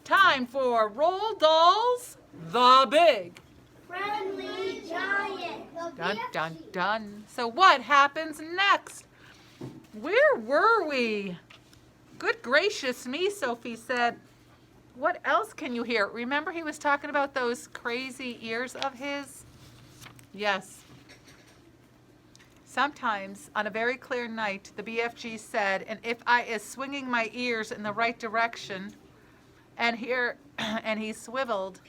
Time for Roald Dahl's The Big Friendly Giant. Dun dun dun. So what happens next? Where were we? Good gracious me, Sophie said. What else can you hear? Remember he was talking about those crazy ears of his? Yes. Sometimes on a very clear night, the BFG said, and if I is swinging my ears in the right direction, and here, and he swiveled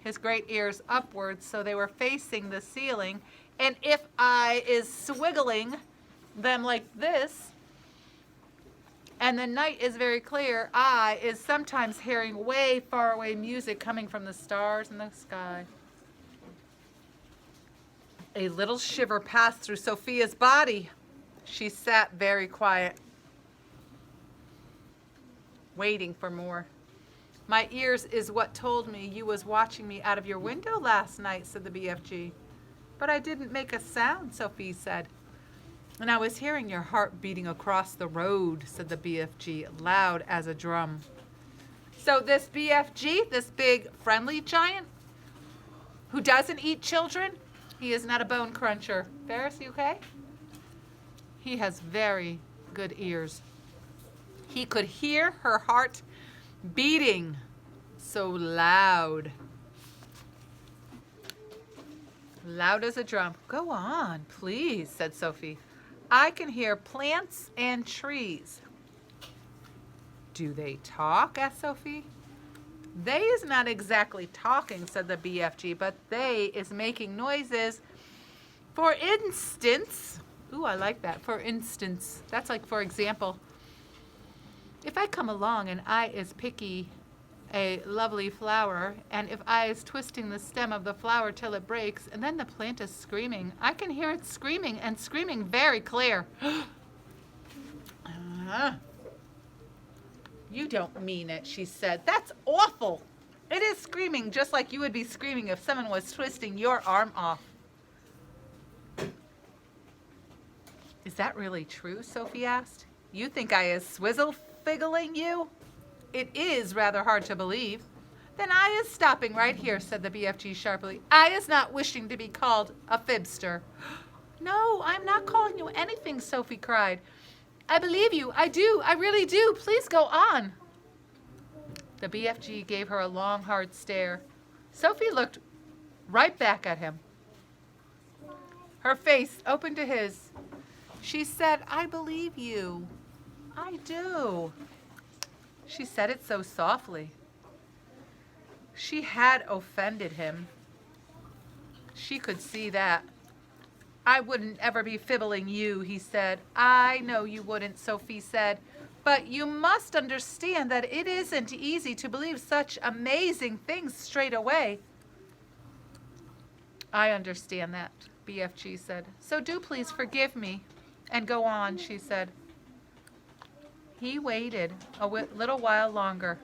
his great ears upwards so they were facing the ceiling, and if I is swiggling them like this, and the night is very clear, I is sometimes hearing way far away music coming from the stars in the sky. A little shiver passed through Sophia's body. She sat very quiet, waiting for more. My ears is what told me you was watching me out of your window last night, said the BFG. But I didn't make a sound, Sophie said. And I was hearing your heart beating across the road, said the BFG, loud as a drum. So this BFG, this big friendly giant, who doesn't eat children, he is not a bone cruncher. Ferris, you okay? He has very good ears. He could hear her heart beating so loud. Loud as a drum. Go on, please, said Sophie. I can hear plants and trees. Do they talk? Asked Sophie. They is not exactly talking, said the BFG, but they is making noises. For instance, ooh, I like that. For instance, that's like for example. If I come along and I is picky a lovely flower, and if I is twisting the stem of the flower till it breaks, and then the plant is screaming, I can hear it screaming and screaming very clear. You don't mean it, she said. That's awful. It is screaming just like you would be screaming if someone was twisting your arm off. Is that really true? Sophie asked. You think I is swizzle-figgling you? It is rather hard to believe. Then I is stopping right here, said the BFG sharply. I is not wishing to be called a fibster. No, I'm not calling you anything, Sophie cried. I believe you. I do. I really do. Please go on. The BFG gave her a long, hard stare. Sophie looked right back at him. Her face open to his. She said, I believe you. I do. She said it so softly. She had offended him. She could see that. I wouldn't ever be fibbling you, he said. I know you wouldn't, Sophie said. But you must understand that it isn't easy to believe such amazing things straight away. I understand that, BFG said. So do please forgive me and go on, she said. He waited a little while longer.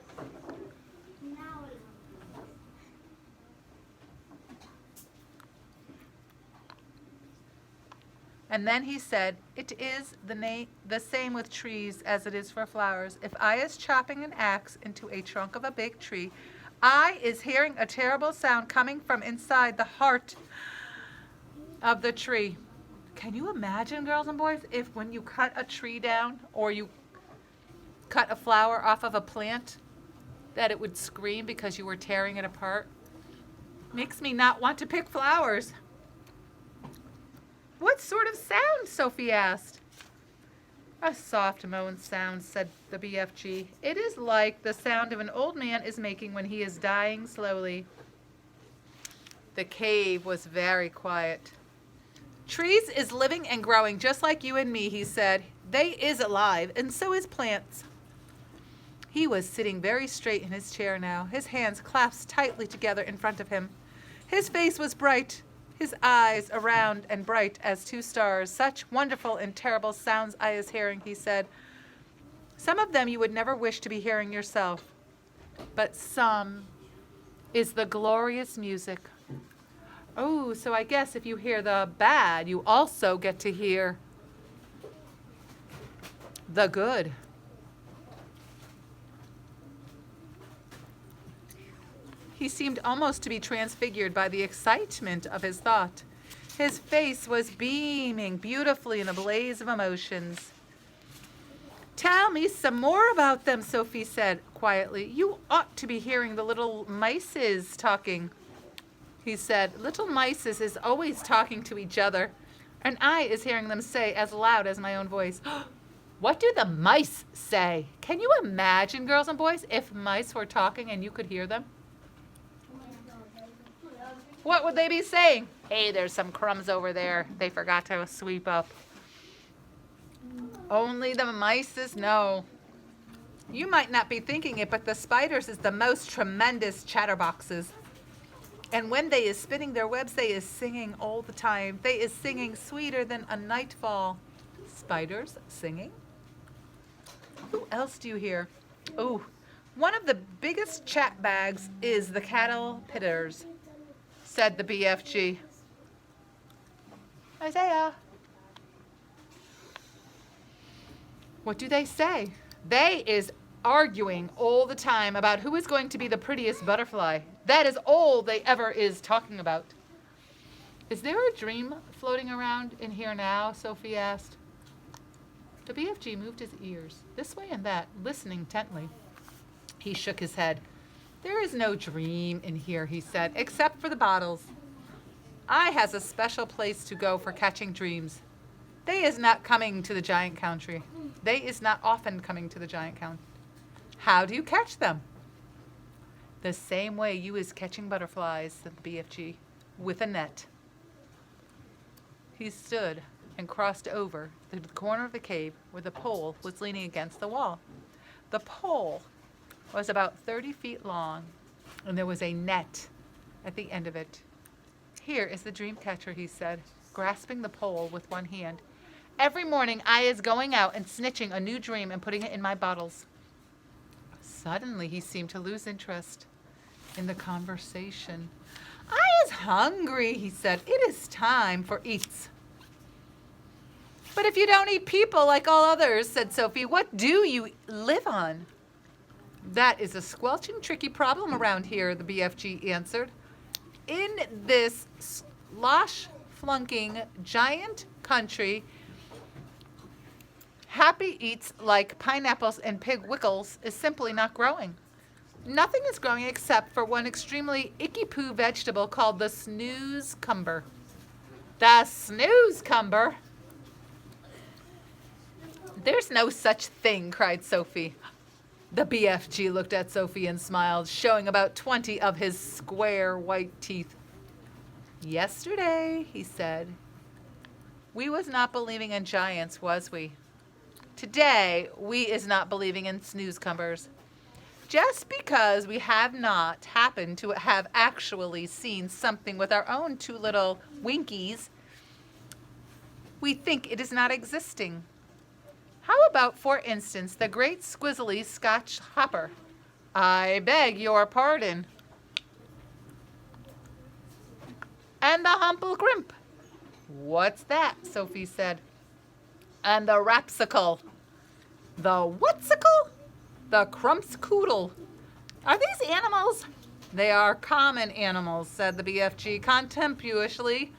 And then he said, it is the same with trees as it is for flowers. If I is chopping an axe into a trunk of a big tree, I is hearing a terrible sound coming from inside the heart of the tree. Can you imagine, girls and boys, if when you cut a tree down or you cut a flower off of a plant, that it would scream because you were tearing it apart? Makes me not want to pick flowers. What sort of sound? Sophie asked. A soft moan sound, said the BFG. It is like the sound of an old man is making when he is dying slowly. The cave was very quiet. Trees is living and growing just like you and me, he said. They is alive, and so is plants. He was sitting very straight in his chair now, his hands clasped tightly together in front of him. His face was bright, his eyes around and bright as two stars. Such wonderful and terrible sounds I is hearing, he said. Some of them you would never wish to be hearing yourself, but some is the glorious music. Oh, so I guess if you hear the bad, you also get to hear the good. He seemed almost to be transfigured by the excitement of his thought. His face was beaming beautifully in a blaze of emotions. Tell me some more about them, Sophie said quietly. You ought to be hearing the little mices talking. He said, little mices is always talking to each other, and I is hearing them say as loud as my own voice. What do the mice say? Can you imagine, girls and boys, if mice were talking and you could hear them? What would they be saying? Hey, there's some crumbs over there. They forgot to sweep up. Only the mices know. You might not be thinking it, but the spiders is the most tremendous chatterboxes. And when they is spinning their webs, they is singing all the time. They is singing sweeter than a nightfall. Spiders singing? Who else do you hear? Oh, one of the biggest chat bags is the cattle pitters, said the BFG. Isaiah. What do they say? They is arguing all the time about who is going to be the prettiest butterfly. That is all they ever is talking about. Is there a dream floating around in here now? Sophie asked. The BFG moved his ears this way and that, listening intently. He shook his head. There is no dream in here, he said, except for the bottles. I has a special place to go for catching dreams. They is not coming to the giant country. They is not often coming to the giant country. How do you catch them? The same way you is catching butterflies, said the BFG, with a net. He stood and crossed over to the corner of the cave where the pole was leaning against the wall. The pole was about 30 feet long, and there was a net at the end of it. Here is the dream catcher, he said, grasping the pole with one hand. Every morning I is going out and snitching a new dream and putting it in my bottles. Suddenly he seemed to lose interest in the conversation. I is hungry, he said. It is time for eats. But if you don't eat people like all others, said Sophie, what do you live on? That is a squelching, tricky problem around here, the BFG answered. In this slosh-flunking giant country, happy eats like pineapples and pig wickles is simply not growing. Nothing is growing except for one extremely icky-poo vegetable called the snooze-cumber. The snooze-cumber? There's no such thing, cried Sophie. The BFG looked at Sophie and smiled, showing about 20 of his square white teeth. Yesterday, he said, we was not believing in giants, was we? Today, we is not believing in snooze-cumbers. Just because we have not happened to have actually seen something with our own two little winkies, we think it is not existing. How about, for instance, the great squizzly Scotch hopper? I beg your pardon. And the humple-grimp. What's that? Sophie said. And the rapsicle. The whatsicle? The crumpscoodle. Are these animals? They are common animals, said the BFG contemptuously.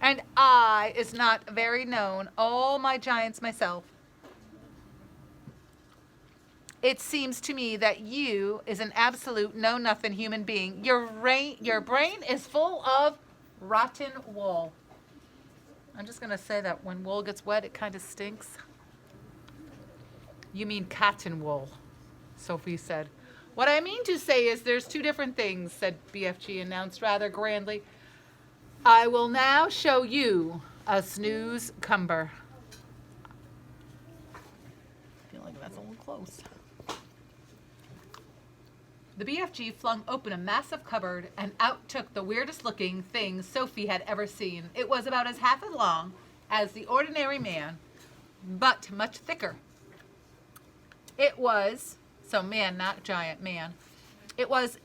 And I is not very known, all my giants myself. It seems to me that you is an absolute know-nothing human being. Your brain is full of rotten wool. I'm just going to say that when wool gets wet, it kind of stinks. You mean cotton wool, Sophie said. What I mean to say is there's two different things, said BFG, announced rather grandly. I will now show you a snooze-cumber. I feel like that's a little close. The BFG flung open a massive cupboard and out took the weirdest looking thing Sophie had ever seen. It was about as half as long as the ordinary man, but much thicker. It was, so man, not giant, man. It was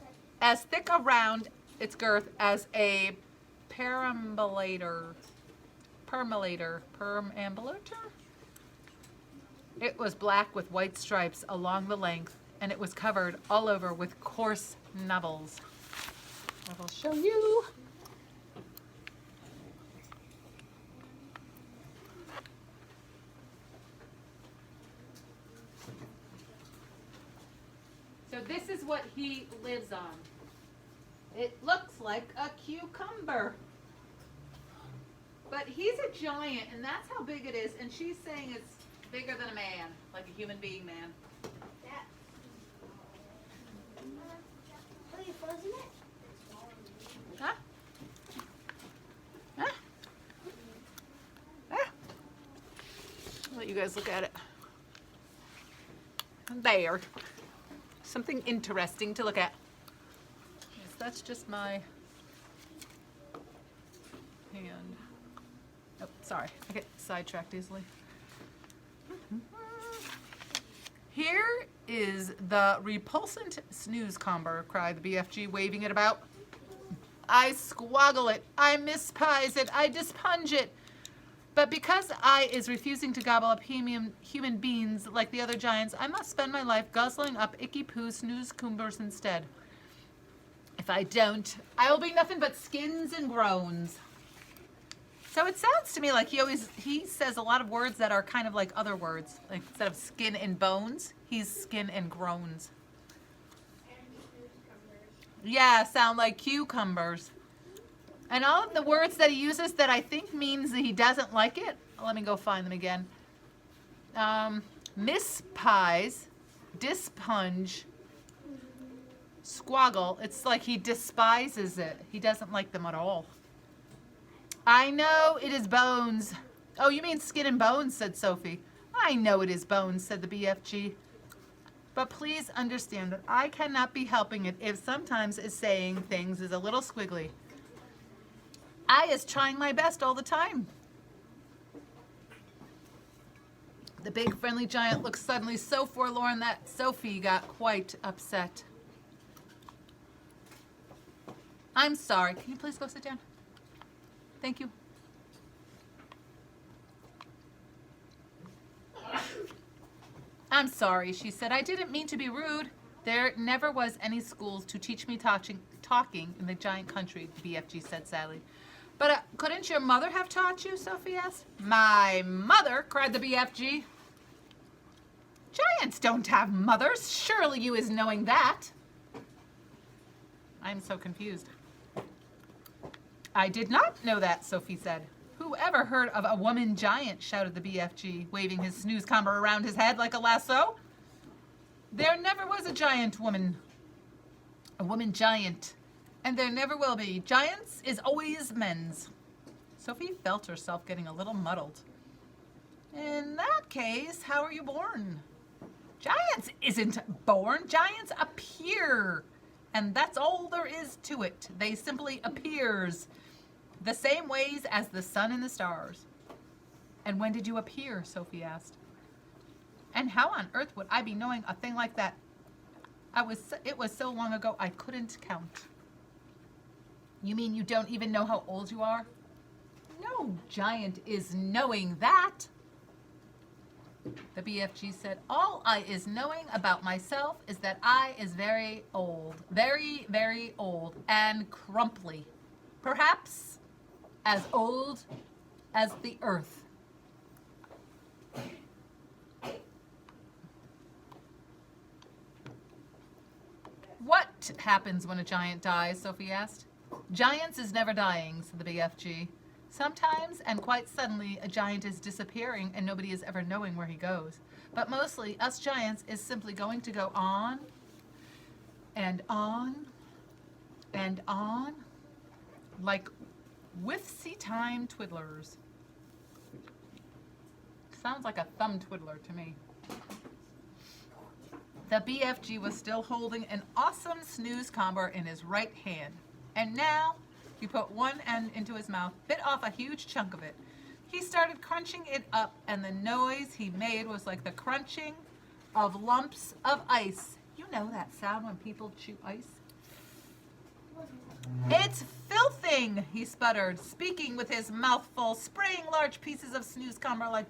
as thick around its girth as a perambulator. It was black with white stripes along the length, and it was covered all over with coarse knobbles. I will show you. So this is what he lives on. It looks like a cucumber. But he's a giant, and that's how big it is. And she's saying it's bigger than a man, like a human being man. Are you frozen it? Huh? Huh? Ah. I'll let you guys look at it. There. Something interesting to look at. Yes, that's just my hand. Oh, sorry. I get sidetracked easily. Here is the repulsant snoozecomber, cried the BFG, waving it about. I squoggle it, I mispies it, I dispunge it. But because I is refusing to gobble up human beings like the other giants, I must spend my life guzzling up icky poo snoozecombers instead. If I don't, I will be nothing but skins and groans. So it sounds to me like he says a lot of words that are kind of like other words. Like instead of skin and bones, he's skin and groans. Yeah, sound like cucumbers. And all of the words that he uses that I think means that he doesn't like it. Let me go find them again. Mispies, dispunge, squoggle. It's like he despises it. He doesn't like them at all. I know it is bones. Oh, you mean skin and bones, said Sophie. I know it is bones, said the BFG. But please understand that I cannot be helping it if sometimes saying things is a little squiggly. I is trying my best all the time. The big friendly giant looked suddenly so forlorn that Sophie got quite upset. I'm sorry. Can you please go sit down? Thank you. I'm sorry, she said. I didn't mean to be rude. There never was any schools to teach me talking in the giant country, the BFG said sadly. But couldn't your mother have taught you, Sophie asked. My mother, cried the BFG. Giants don't have mothers. Surely you is knowing that. I'm so confused. I did not know that, Sophie said. Who ever heard of a woman giant, shouted the BFG, waving his snoozecomber around his head like a lasso. There never was a giant woman. A woman giant. And there never will be. Giants is always men's. Sophie felt herself getting a little muddled. In that case, how are you born? Giants isn't born. Giants appear. And that's all there is to it. They simply appears. The same ways as the sun and the stars. And when did you appear? Sophie asked. And how on earth would I be knowing a thing like that? It was so long ago I couldn't count. You mean you don't even know how old you are? No giant is knowing that. The BFG said, all I is knowing about myself is that I is very old. Very, very old. And crumply. Perhaps as old as the earth. What happens when a giant dies? Sophie asked. Giants is never dying, said the BFG. Sometimes, and quite suddenly, a giant is disappearing and nobody is ever knowing where he goes. But mostly, us giants is simply going to go on and on and on like whiffsy time twiddlers. Sounds like a thumb twiddler to me. The BFG was still holding an awesome snoozecomber in his right hand. And now, he put one end into his mouth, bit off a huge chunk of it. He started crunching it up, and the noise he made was like the crunching of lumps of ice. You know that sound when people chew ice? It's filthing, he sputtered, speaking with his mouth full, spraying large pieces of snoozecomber like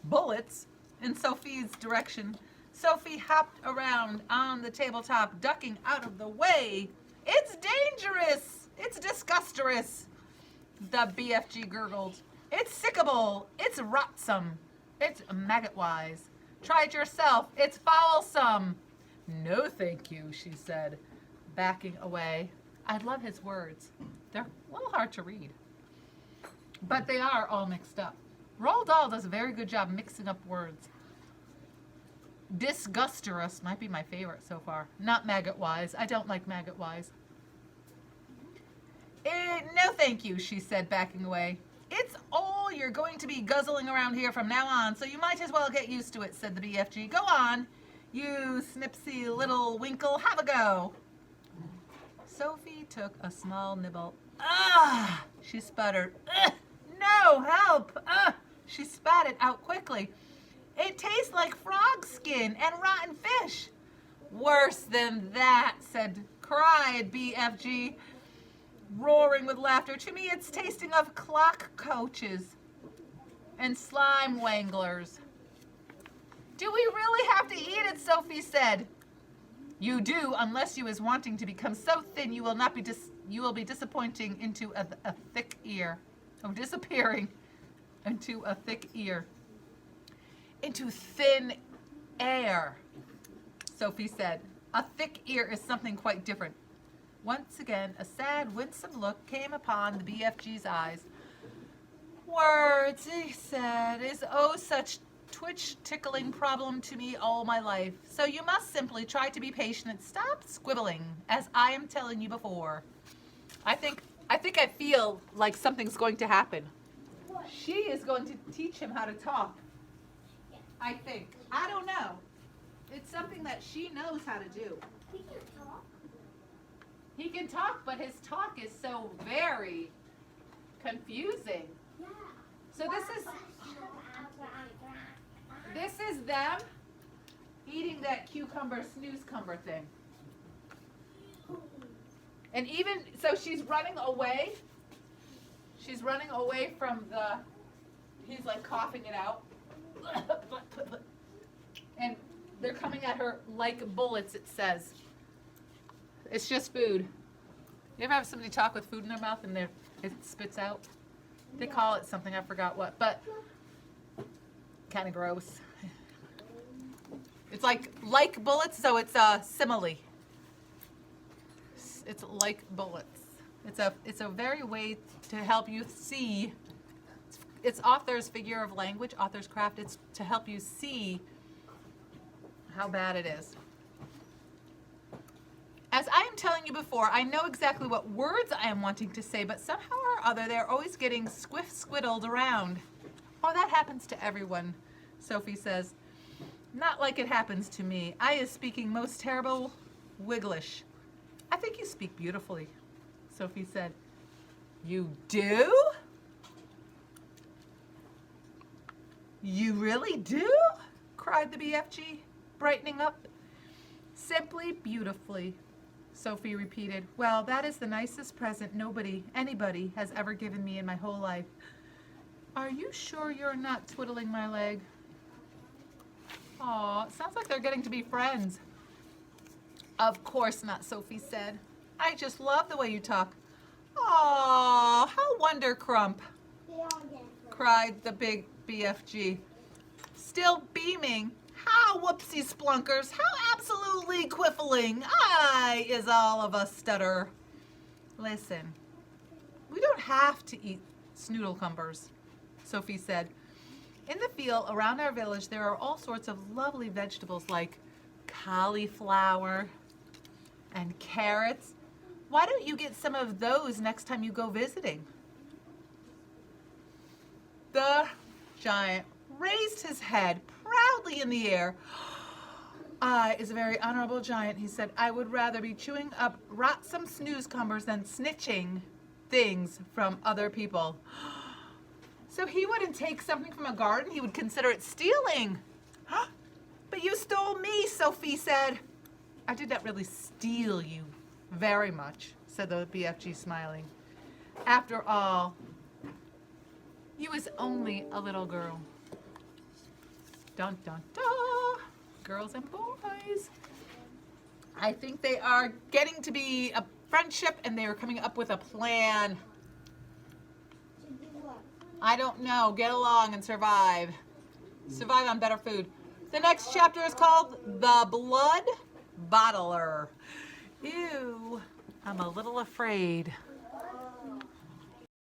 bullets in Sophie's direction. Sophie hopped around on the tabletop, ducking out of the way. It's dangerous. It's disgusterous. The BFG gurgled. It's sickable. It's rotsome. It's maggot-wise. Try it yourself. It's foulsome. No, thank you, she said, backing away. I love his words. They're a little hard to read, but they are all mixed up. Roald Dahl does a very good job mixing up words. Disgusterous might be my favorite so far. Not maggot-wise. I don't like maggot-wise. No, thank you, she said, backing away. It's all you're going to be guzzling around here from now on, so you might as well get used to it, said the BFG. Go on, you snipsy little winkle, have a go. Sophie took a small nibble. Ah, she sputtered. No, help! She spat it out quickly. It tastes like frog skin and rotten fish. Worse than that, cried BFG, roaring with laughter. To me, it's tasting of clock coaches and slime wanglers. Do we really have to eat it? Sophie said. You do, unless you is wanting to become so thin you will not be you will be disappointing into a thick ear. Oh, disappearing into a thick ear. Into thin air, Sophie said. A thick ear is something quite different. Once again, a sad, winsome look came upon the BFG's eyes. Words, he said, is such twitch-tickling problem to me all my life. So you must simply try to be patient and stop squibbling, as I am telling you before. I think I feel like something's going to happen. She is going to teach him how to talk. I think. I don't know. It's something that she knows how to do. He can talk. He can talk, but his talk is so very confusing. Yeah. So this is them eating that cucumber snoozecumber thing. And even so, she's running away. She's running away from he's like coughing it out. And they're coming at her like bullets, it says. It's just food. You ever have somebody talk with food in their mouth and it spits out? They call it something, I forgot what, but kind of gross. It's like bullets, so it's a simile. It's like bullets. It's a very way to help you see. It's author's figure of language, author's craft. It's to help you see how bad it is. As I am telling you before, I know exactly what words I am wanting to say, but somehow or other they're always getting squiddled around. Oh, that happens to everyone, Sophie says. Not like it happens to me. I is speaking most terrible Wigglish. I think you speak beautifully, Sophie said. You do? You really do? Cried the BFG, brightening up. Simply beautifully, Sophie repeated. Well, that is the nicest present anybody has ever given me in my whole life. Are you sure you're not twiddling my leg? Aw, it sounds like they're getting to be friends. Of course not, Sophie said. I just love the way you talk. Aw, how wondercrump, cried the big BFG, still beaming. How whoopsie splunkers, how absolutely quiffling. I is all of a stutter. Listen, we don't have to eat snoodlecumbers, Sophie said. In the field around our village, there are all sorts of lovely vegetables like cauliflower and carrots. Why don't you get some of those next time you go visiting? The giant raised his head proudly in the air. I is a very honorable giant, he said. I would rather be chewing up rotsome snoozecumbers than snitching things from other people. So he wouldn't take something from a garden, he would consider it stealing. But you stole me, Sophie said. I did not really steal you very much, said the BFG, smiling. After all, you was only a little girl. Dun, dun, dun. Girls and boys. I think they are getting to be friendship, and they were coming up with a plan. To do what? I don't know. Get along and survive. Survive on better food. The next chapter is called The Blood Bottler. Ew, I'm a little afraid.